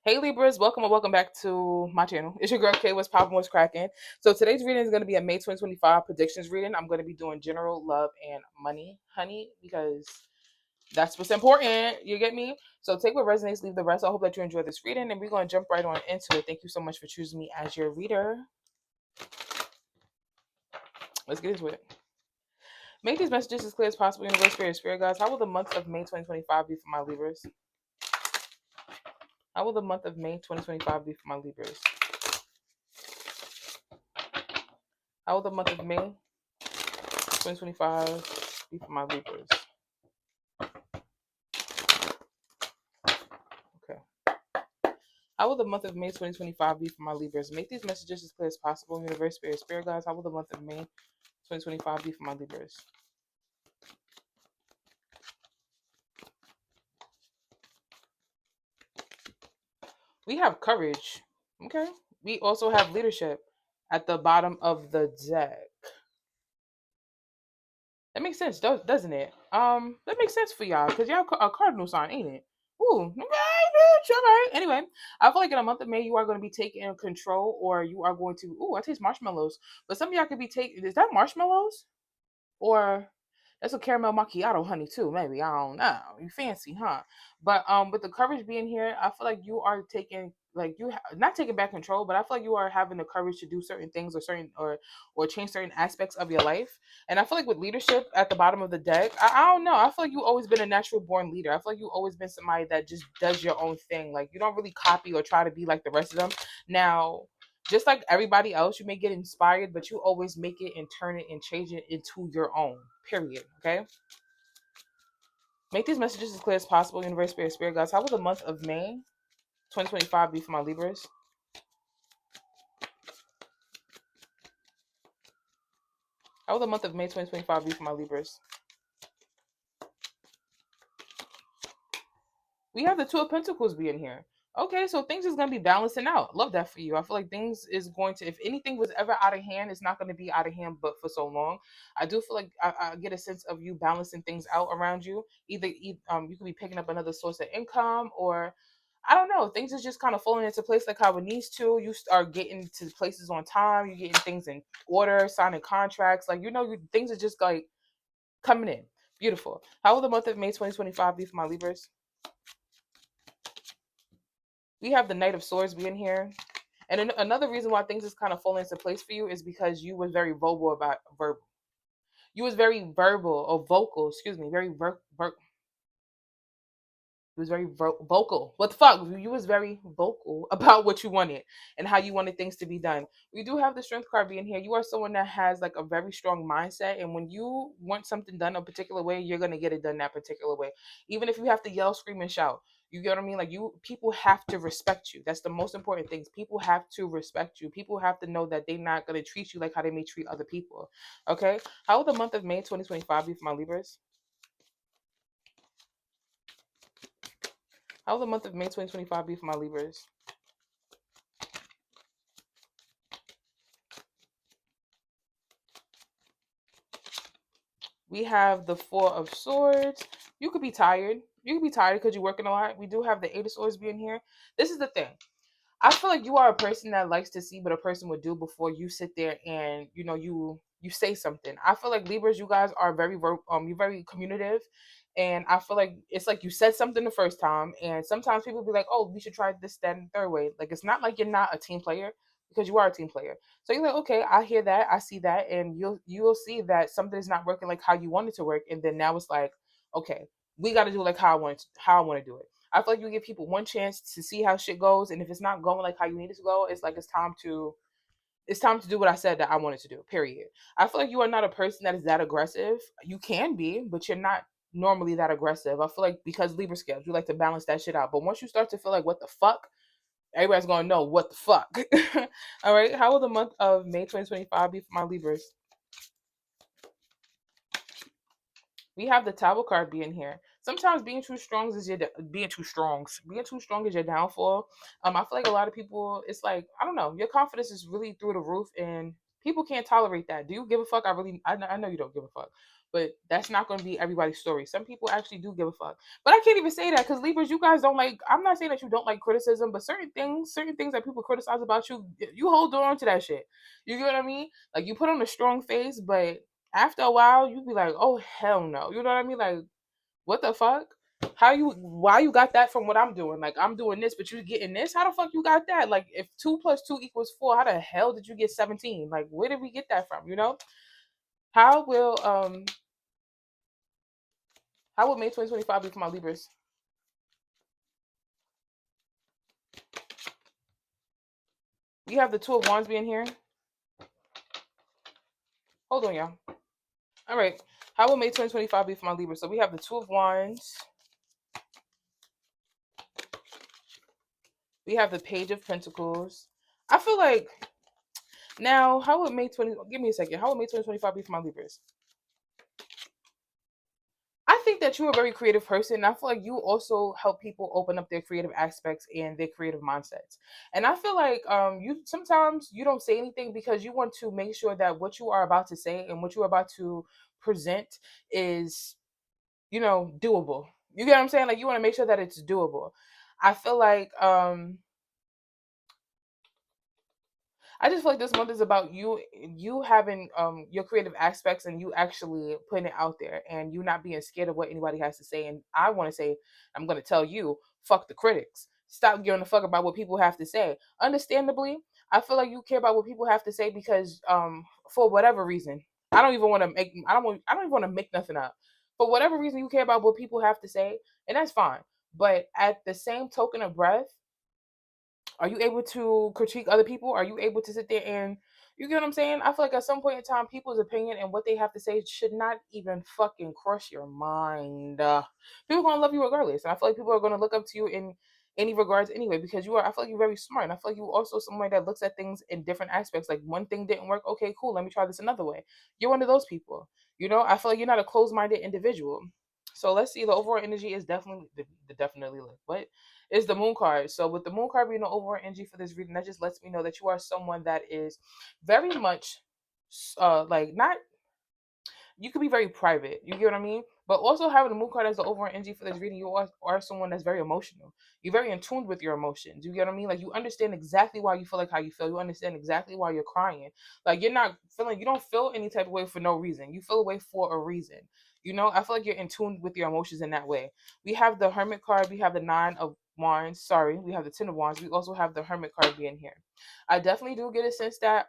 Hey Libras, welcome or welcome back to my channel. It's your girl Kay. What's poppin', what's cracking? So today's reading is going to be a May 2025 predictions reading. I'm going to be doing general love and money, honey, because that's what's important. You get me? So take what resonates, leave the rest. I hope that you enjoy this reading, and we're going to jump right on into it. Thank you so much for choosing me as your reader. Let's get into it. Make these messages as clear as possible. Universe, spirit guides. How will the month of May 2025 be for my Libras? How will the month of May 2025 be for my Libras? How will the month of May 2025 be for my Libras? Okay. How will the month of May 2025 be for my Libras? Make these messages as clear as possible. Universe, spirit guides. How will the month of May 2025 be for my Libras? We have courage. Okay. We also have leadership at the bottom of the deck. That makes sense, doesn't it? That makes sense for y'all because y'all a cardinal sign, ain't it? Ooh, okay, bitch. All right. Anyway, I feel like in a month of May, you are going to be taking control, or you are going to. Ooh, I taste marshmallows. But some of y'all could be taking. Is that marshmallows? Or that's a caramel macchiato honey too, maybe. I don't know. You fancy, huh? But with the courage being here, I feel like you are taking not taking back control, but I feel like you are having the courage to do certain things or certain or change certain aspects of your life. And I feel like with leadership at the bottom of the deck, I don't know. I feel like you always been a natural born leader. I feel like you always been somebody that just does your own thing. Like you don't really copy or try to be like the rest of them. Now, just like everybody else, you may get inspired, but you always make it and turn it and change it into your own. Period. Okay. Make these messages as clear as possible. Universe, spirit guides. How will the month of May 2025 be for my Libras? How will the month of May 2025 be for my Libras? We have the Two of Pentacles being here. Okay, so things is gonna be balancing out. Love that for you. I feel like things is going to, if anything was ever out of hand, it's not going to be out of hand, but for so long. I do feel like I get a sense of you balancing things out around you. You could be picking up another source of income, or I don't know. Things is just kind of falling into place like how it needs to. You start getting to places on time. You're getting things in order, signing contracts. Like things are just like coming in. Beautiful. How will the month of May 2025 be for my Libras? We have the Knight of Swords being here. And another reason why things is kind of falling into place for you is because you was very vocal about verbal. You was very verbal or vocal, excuse me, very he was very vocal. What the fuck? You was very vocal about what you wanted and how you wanted things to be done. We do have the strength card being here. You are someone that has like a very strong mindset, and when you want something done a particular way, you're gonna get it done that particular way. Even if you have to yell, scream, and shout. You get what I mean? Like people have to respect you. That's the most important things. People have to respect you. People have to know that they're not gonna treat you like how they may treat other people. Okay. How will the month of May 2025 be for my Libras? How will the month of May 2025 be for my Libras? We have the Four of Swords. You could be tired. You could be tired because you're working a lot. We do have the Eight of Swords being here. This is the thing. I feel like you are a person that likes to see what a person would do before you sit there and you say something. I feel like Libras, you guys are you're very communicative, and I feel like it's like you said something the first time, and sometimes people be like, "Oh, we should try this, that, and the third way." Like it's not like you're not a team player because you are a team player. So you're like, "Okay, I hear that, I see that," and you'll see that something's not working like how you want it to work, and then now it's like, "Okay, we got to do it like how I want to do it." I feel like you give people one chance to see how shit goes, and if it's not going like how you need it to go, it's like it's time to do what I said that I wanted to do. Period. I feel like you are not a person that is that aggressive. You can be, but you're not normally that aggressive. I feel like because Libra scales, you like to balance that shit out. But once you start to feel like what the fuck, everybody's gonna know what the fuck. All right. How will the month of May 2025 be for my Libras? We have the Tower card being here. Sometimes being too strong is being too strong is your downfall. I feel like a lot of people, it's like I don't know, your confidence is really through the roof, and people can't tolerate that. Do you give a fuck? I know you don't give a fuck, But that's not going to be everybody's story. Some people actually do give a fuck. But I can't even say that because Libras, you guys don't like. I'm not saying that you don't like criticism, but certain things that people criticize about you, you hold on to that shit. You get what I mean? Like you put on a strong face, but after a while, you be like, oh hell no. You know what I mean? Like what the fuck? How you why you got that from what I'm doing? Like I'm doing this, but you getting this? How the fuck you got that? Like if 2 + 2 = 4, how the hell did you get 17? Like where did we get that from? You know? How will um how will May 2025 be for my Libras? We have the 2 of Wands being here. Hold on, y'all. All right. How will May 2025 be for my Libras? So we have the 2 of Wands. We have the Page of Pentacles. I feel like now, how would May 20 give me a second. How would May 2025 be for my Libras? I think that you're a very creative person. I feel like you also help people open up their creative aspects and their creative mindsets. And I feel like you sometimes you don't say anything because you want to make sure that what you are about to say and what you are about to present is, doable. You get what I'm saying? Like you want to make sure that it's doable. I feel like I just feel like this month is about you having your creative aspects and you actually putting it out there and you not being scared of what anybody has to say. And I want to say, I'm gonna tell you, fuck the critics. Stop giving a fuck about what people have to say. Understandably, I feel like you care about what people have to say because for whatever reason. I don't even want to make nothing up. For whatever reason you care about what people have to say, and that's fine. But at the same token of breath, are you able to critique other people? Are you able to sit there and you get what I'm saying? I feel like at some point in time, people's opinion and what they have to say should not even fucking cross your mind. People are gonna love you regardless, and I feel like people are gonna look up to you in any regards anyway because you are. I feel like you're very smart, and I feel like you also somebody that looks at things in different aspects. Like one thing didn't work, okay, cool. Let me try this another way. You're one of those people. I feel like you're not a closed-minded individual. So let's see. The overall energy is definitely lit. What is the moon card? So with the moon card being the overall energy for this reading, that just lets me know that you are someone that is very much like not you could be very private. You get what I mean? But also having the moon card as the overall energy for this reading, you are someone that's very emotional. You're very in tune with your emotions. You get what I mean? Like you understand exactly why you feel like how you feel. You understand exactly why you're crying. Like you don't feel any type of way for no reason. You feel a way for a reason. I feel like you're in tune with your emotions in that way. We have the Hermit card. We have the 9 of Wands. Sorry, we have the 10 of Wands. We also have the Hermit card being here. I definitely do get a sense that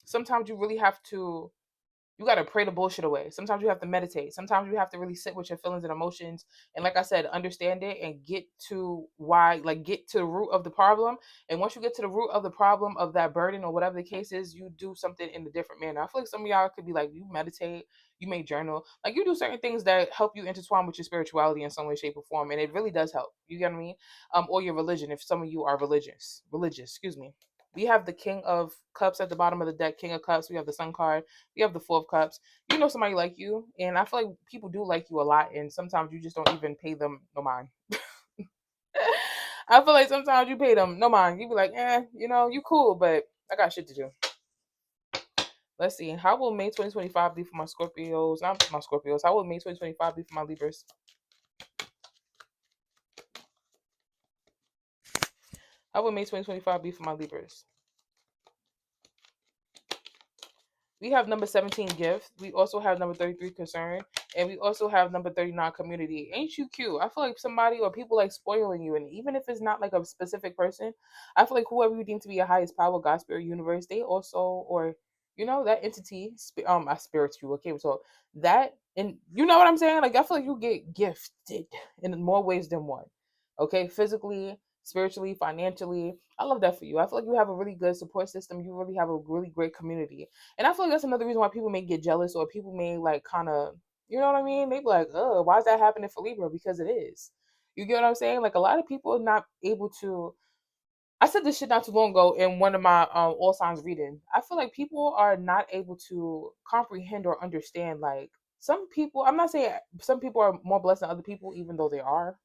sometimes you really have to you got to pray the bullshit away. Sometimes you have to meditate. Sometimes you have to really sit with your feelings and emotions. And like I said, understand it and get to get to the root of the problem. And once you get to the root of the problem of that burden or whatever the case is, you do something in a different manner. I feel like some of y'all could be like, you meditate, you may journal. Like you do certain things that help you intertwine with your spirituality in some way, shape, or form. And it really does help. You get what I mean? Or your religion, if some of you are religious, excuse me. We have the King of Cups at the bottom of the deck, King of Cups. We have the Sun card. We have the Four of Cups. You know somebody like you, and I feel like people do like you a lot, and sometimes you just don't even pay them no mind. I feel like sometimes you pay them no mind. You be like, you cool, but I got shit to do. Let's see. How will May 2025 be for my Scorpios? Not my Scorpios. How will May 2025 be for my Libras? How will May 2025 be for my Libras? We have number 17, gift. We also have number 33, concern. And we also have number 39, community. Ain't you cute? I feel like somebody or people like spoiling you. And even if it's not like a specific person, I feel like whoever you deem to be your highest power, God, spirit, universe, they also, or, that entity, I spiritual, okay? So that, and you know what I'm saying? Like, I feel like you get gifted in more ways than one. Okay? Physically, spiritually, financially. I love that for you. I feel like you have a really good support system. You really have a really great community. And I feel like that's another reason why people may get jealous or people may like kind of, you know what I mean? They be like, oh, why is that happening for Libra? Because it is. You get what I'm saying? Like a lot of people are not able to. I said this shit not too long ago in one of my all signs reading. I feel like people are not able to comprehend or understand. Like some people, I'm not saying some people are more blessed than other people, even though they are.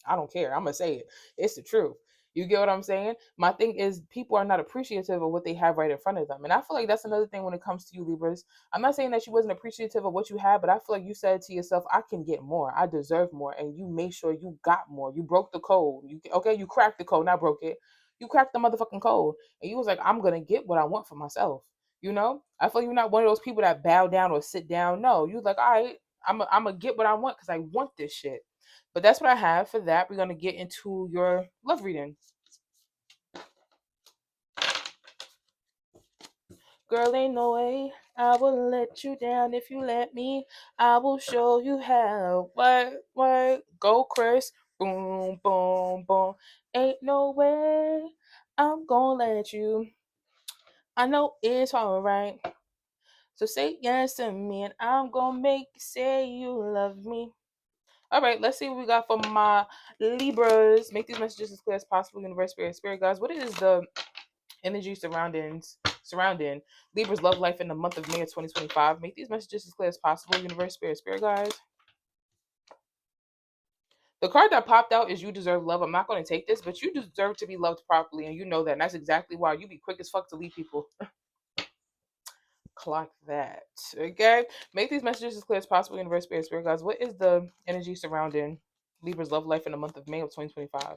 I don't care. I'm gonna say it. It's the truth. You get what I'm saying? My thing is people are not appreciative of what they have right in front of them. And I feel like that's another thing when it comes to you, Libras. I'm not saying that you wasn't appreciative of what you had, but I feel like you said to yourself, I can get more. I deserve more. And you made sure you got more. You broke the code. You cracked the code, not broke it. You cracked the motherfucking code. And you was like, I'm gonna get what I want for myself. I feel like you're not one of those people that bow down or sit down. No, you like, all right, I'm gonna get what I want because I want this shit. But that's what I have for that. We're gonna get into your love reading. Girl, ain't no way I will let you down if you let me. I will show you how. What? Go, Chris. Boom, boom, boom. Ain't no way I'm gonna let you. I know it's alright. So say yes to me and I'm gonna make you say you love me. All right, let's see what we got for my Libras. Make these messages as clear as possible. Universe, spirit, guys. What is the energy surrounding Libra's love life in the month of May of 2025? Make these messages as clear as possible. Universe, spirit, guys. The card that popped out is you deserve love. I'm not going to take this, but you deserve to be loved properly, and you know that. And that's exactly why you be quick as fuck to leave people. Clock that. Okay? Make these messages as clear as possible. Universe, spirit, guys. What is the energy surrounding Libra's love life in the month of May of 2025?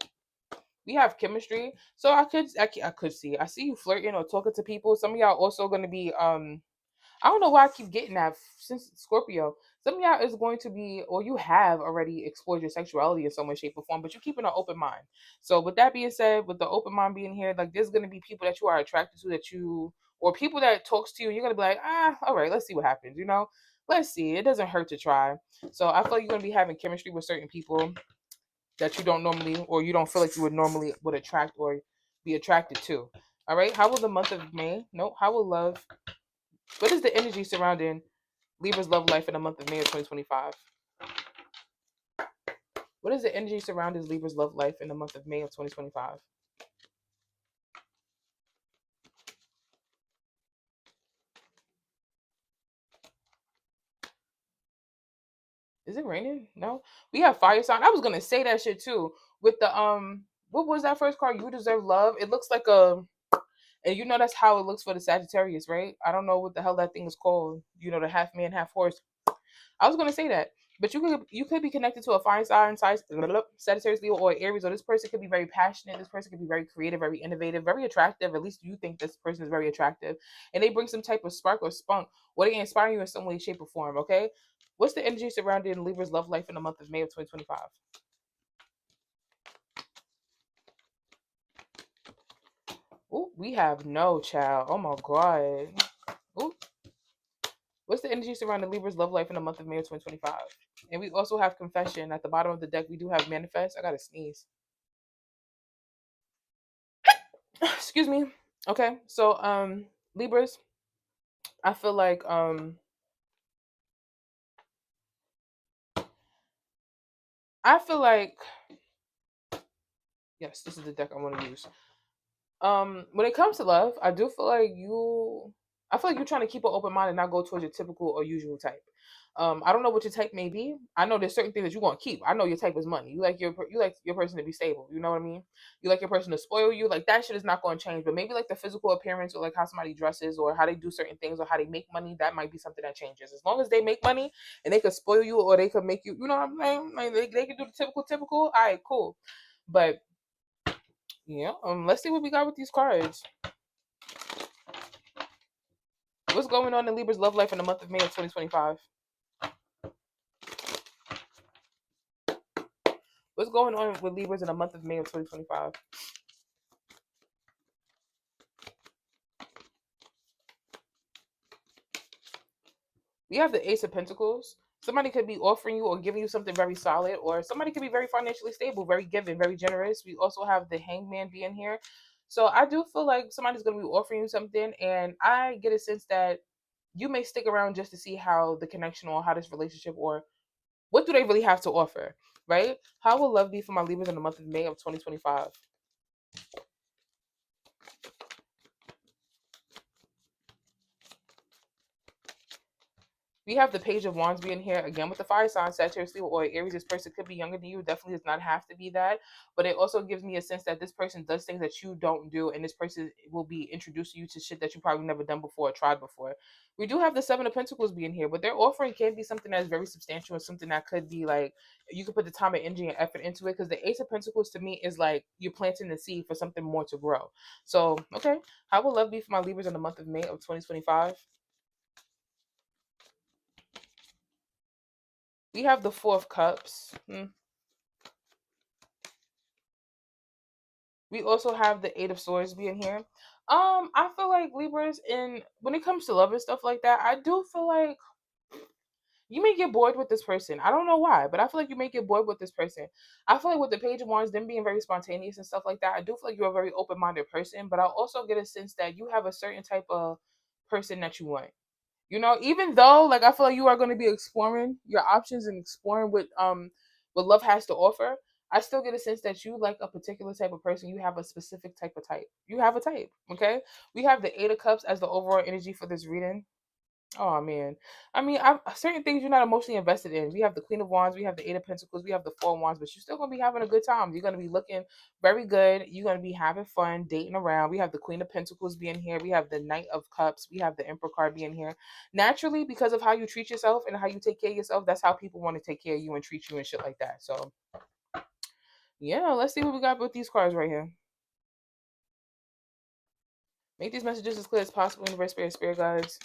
We have chemistry, so I could see. I see you flirting or talking to people. Some of y'all also going to be I don't know why I keep getting that since Scorpio. Some of y'all is going to be, or you have already explored your sexuality in some way, shape, or form, but you're keeping an open mind. So, with that being said, with the open mind being here, like there's going to be people that you are attracted to or people that talks to you, and you're going to be like, all right, let's see what happens, Let's see. It doesn't hurt to try. So, I feel like you're going to be having chemistry with certain people that you don't normally, or you don't feel like you would attract or be attracted to. All right. How will the month of May? No. How will love? What is the energy surrounding Libra's love life in the month of May of 2025? What is the energy surrounding Libra's love life in the month of May of 2025? Is it raining? No. We have fire sign. I was gonna say that shit too. With the what was that first card? You deserve love. It looks like and that's how it looks for the Sagittarius, right? I don't know what the hell that thing is called. The half man, half horse. I was gonna say that, but you could be connected to a fire sign, Sagittarius, Leo, or Aries, or this person could be very passionate. This person could be very creative, very innovative, very attractive. At least you think this person is very attractive, and they bring some type of spark or spunk, or they inspire you in some way, shape, or form. Okay, what's the energy surrounding Libra's love life in the month of May of 2025? Oh, we have no child. Oh my god. Ooh. What's the energy surrounding Libra's love life in the month of May of 2025? And we also have confession at the bottom of the deck. We do have manifest. I gotta sneeze. Excuse me. Okay, so Libras, I feel like I feel like yes, this is the deck I want to use. When it comes to love, I feel like you're trying to keep an open mind and not go towards your typical or usual type. I don't know what your type may be. I know there's certain things that you want to keep. I know your type is money. You like your person to be stable. You know what I mean? You like your person to spoil you. Like that shit is not going to change. But maybe like the physical appearance or like how somebody dresses or how they do certain things or how they make money, that might be something that changes. As long as they make money and they could spoil you or they could make you, you know what I'm saying? Like they can do the typical. All right, cool. But yeah, let's see what we got with these cards. What's going on in Libra's love life in the month of May of 2025? What's going on with Libras in the month of May of 2025? We have the Ace of Pentacles. Somebody could be offering you or giving you something very solid, or somebody could be very financially stable, very giving, very generous. We also have the Hangman being here. So I do feel like somebody's going to be offering you something, and I get a sense that you may stick around just to see how the connection or how this relationship or what do they really have to offer, right? How will love be for my Libras in the month of May of 2025? We have the Page of Wands being here again with the fire sign, Sagittarius, Leo, or Aries. This person could be younger than you. Definitely does not have to be that. But it also gives me a sense that this person does things that you don't do, and this person will be introducing you to shit that you probably never done before or tried before. We do have the Seven of Pentacles being here, but their offering can be something that's very substantial and something that could be like you could put the time and energy and effort into it. Because the Ace of Pentacles to me is like you're planting the seed for something more to grow. So, okay, how will love be for my Libras in the month of May of 2025? We have the Four of Cups. We also have the Eight of Swords being here. I feel like Libras, in when it comes to love and stuff like that, I do feel like you may get bored with this person. I don't know why, but I feel like you may get bored with this person. I feel like with the Page of Wands, them being very spontaneous and stuff like that, I do feel like you're a very open-minded person, but I also get a sense that you have a certain type of person that you want. Even though like I feel like you are going to be exploring your options and exploring what love has to offer, I still get a sense that you like a particular type of person. You have a specific type of type. You have a type, okay? We have the Eight of Cups as the overall energy for this reading. Oh man, I mean, certain things you're not emotionally invested in. We have the Queen of Wands, we have the Eight of Pentacles, we have the Four of Wands, but you're still gonna be having a good time. You're gonna be looking very good. You're gonna be having fun, dating around. We have the Queen of Pentacles being here. We have the Knight of Cups. We have the Emperor card being here. Naturally, because of how you treat yourself and how you take care of yourself, that's how people want to take care of you and treat you and shit like that. So yeah, let's see what we got with these cards right here. Make these messages as clear as possible, universe, spirit guides.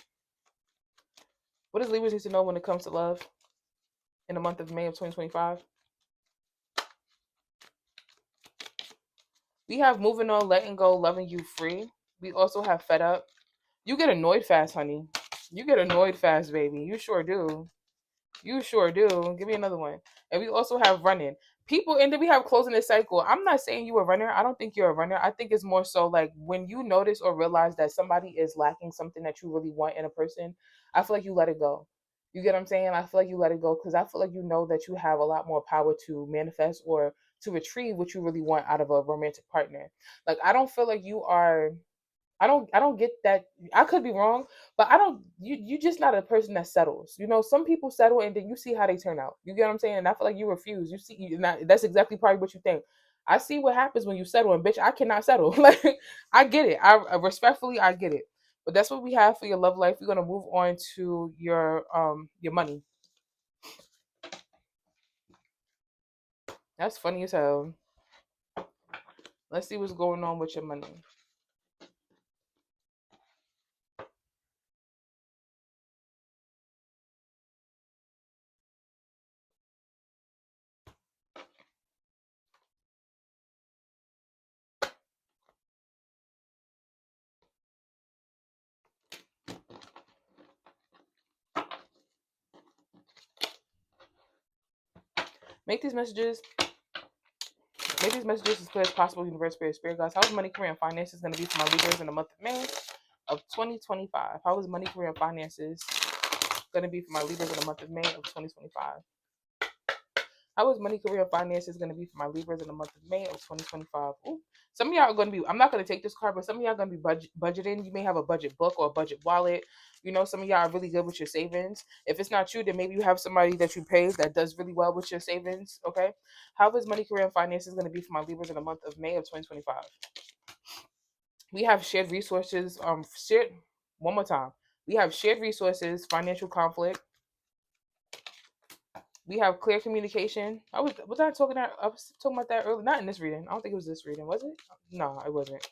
What does Libras need to know when it comes to love in the month of May of 2025? We have moving on, letting go, loving you free. We also have fed up. You get annoyed fast, honey. You get annoyed fast, baby. You sure do. You sure do. Give me another one. And we also have running. People, and then we have closing the cycle. I'm not saying you a runner. I don't think you're a runner. I think it's more so like when you notice or realize that somebody is lacking something that you really want in a person, I feel like you let it go. You get what I'm saying? I feel like you let it go because I feel like you know that you have a lot more power to manifest or to retrieve what you really want out of a romantic partner. Like I don't feel like you are I don't get that. I could be wrong, but I don't you just not a person that settles. Some people settle and then you see how they turn out. You get what I'm saying? And I feel like you refuse. You see not, that's exactly probably what you think. I see what happens when you settle and bitch, I cannot settle. Like I get it. I respectfully I get it. But that's what we have for your love life. We're gonna move on to your money. That's funny as hell. Let's see what's going on with your money. Make these messages Make these messages as clear as possible, universe, spirit guys. How is money, career, and finances going to be for my Libras in the month of May of 2025? How is money, career, and finances going to be for my Libras in the month of May of 2025? How is money, career, and finances going to be for my Libras in the month of May of 2025? Ooh. Some of y'all are going to be, I'm not going to take this card, but some of y'all are going to be budgeting. You may have a budget book or a budget wallet. Some of y'all are really good with your savings. If it's not you, then maybe you have somebody that you pay that does really well with your savings. Okay. How is money, career, and finances going to be for my Libras in the month of May of 2025? We have shared resources. Shared, one more time. We have shared resources, financial conflict. We have clear communication. I was talking about that earlier. Not in this reading. I don't think it was this reading, was it? No, it wasn't.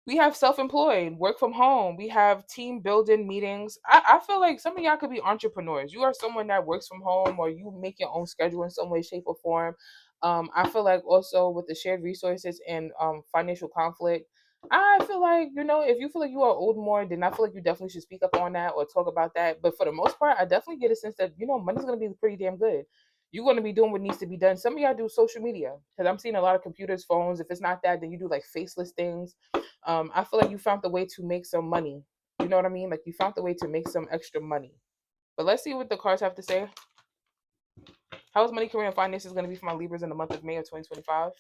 We have self-employed, work from home. We have team building meetings. I feel like some of y'all could be entrepreneurs. You are someone that works from home or you make your own schedule in some way, shape, or form. I feel like also with the shared resources and financial conflict, I feel like, if you feel like you are owed more, then I feel like you definitely should speak up on that or talk about that. But for the most part, I definitely get a sense that, money's going to be pretty damn good. You're going to be doing what needs to be done. Some of y'all do social media because I'm seeing a lot of computers, phones. If it's not that, then you do like faceless things. I feel like you found the way to make some money. You know what I mean? Like you found the way to make some extra money. But let's see what the cards have to say. How is money, career, and finances going to be for my Libras in the month of May of 2025?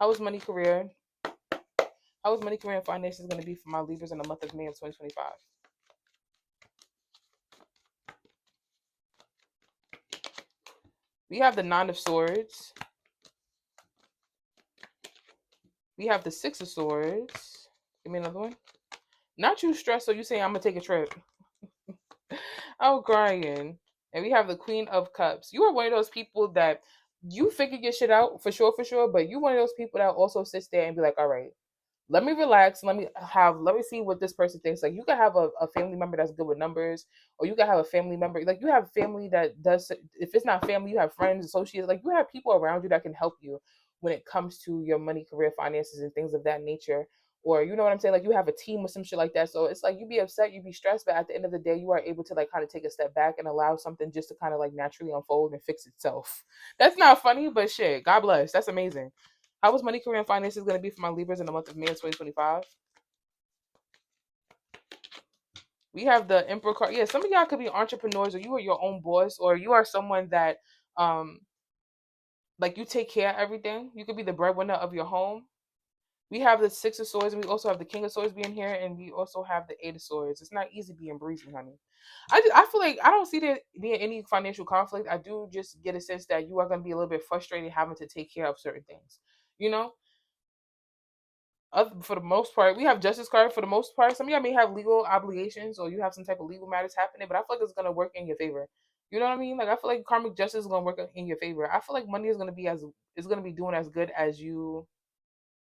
How is money, career? How is money, career, and finances going to be for my Libras in the month of May of 2025? We have the Nine of Swords. We have the Six of Swords. Give me another one. Not you stressed, so you say I'm gonna take a trip. I'm crying. And we have the Queen of Cups. You are one of those people that you figure your shit out for sure. But you one of those people that also sits there and be like, all right, let me relax. Let me see what this person thinks. Like you can have a family member that's good with numbers, or you can have a family member like you have family that does. If it's not family, you have friends, associates. Like you have people around you that can help you when it comes to your money, career, finances, and things of that nature. Or you know what I'm saying? Like you have a team or some shit like that. So it's like you be upset, you be stressed, but at the end of the day, you are able to like kind of take a step back and allow something just to kind of like naturally unfold and fix itself. That's not funny, but shit, God bless. That's amazing. How was money, career, and finances going to be for my Libras in the month of May of 2025? We have the Emperor card. Yeah, some of y'all could be entrepreneurs, or you are your own boss, or you are someone that, um, like you take care of everything. You could be the breadwinner of your home. We have the Six of Swords, and we also have the King of Swords being here, and we also have the Eight of Swords. It's not easy being breezy, honey. I feel like I don't see there being any financial conflict. I do just get a sense that you are going to be a little bit frustrated having to take care of certain things. You know, for the most part, we have justice card for the most part. Some of y'all may have legal obligations or you have some type of legal matters happening, but I feel like it's gonna work in your favor. You know what I mean? Like I feel like karmic justice is gonna work in your favor. I feel like money is gonna be doing as good as you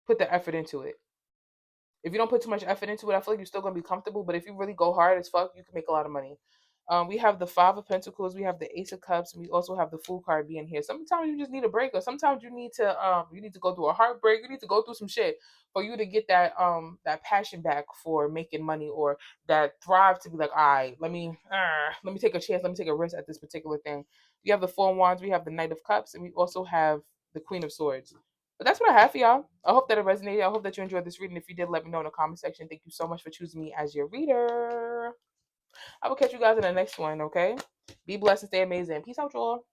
put the effort into it. If you don't put too much effort into it, I feel like you're still gonna be comfortable. But if you really go hard as fuck, you can make a lot of money. We have the Five of Pentacles, we have the Ace of Cups, and we also have the Fool card being here. Sometimes you just need a break, or sometimes you need to go through a heartbreak. You need to go through some shit for you to get that passion back for making money, or that thrive to be like, all right, let me take a chance, let me take a risk at this particular thing. We have the Four of Wands, we have the Knight of Cups, and we also have the Queen of Swords. But that's what I have for y'all. I hope that it resonated. I hope that you enjoyed this reading. If you did, let me know in the comment section. Thank you so much for choosing me as your reader. I will catch you guys in the next one, okay? Be blessed and stay amazing. Peace out, y'all.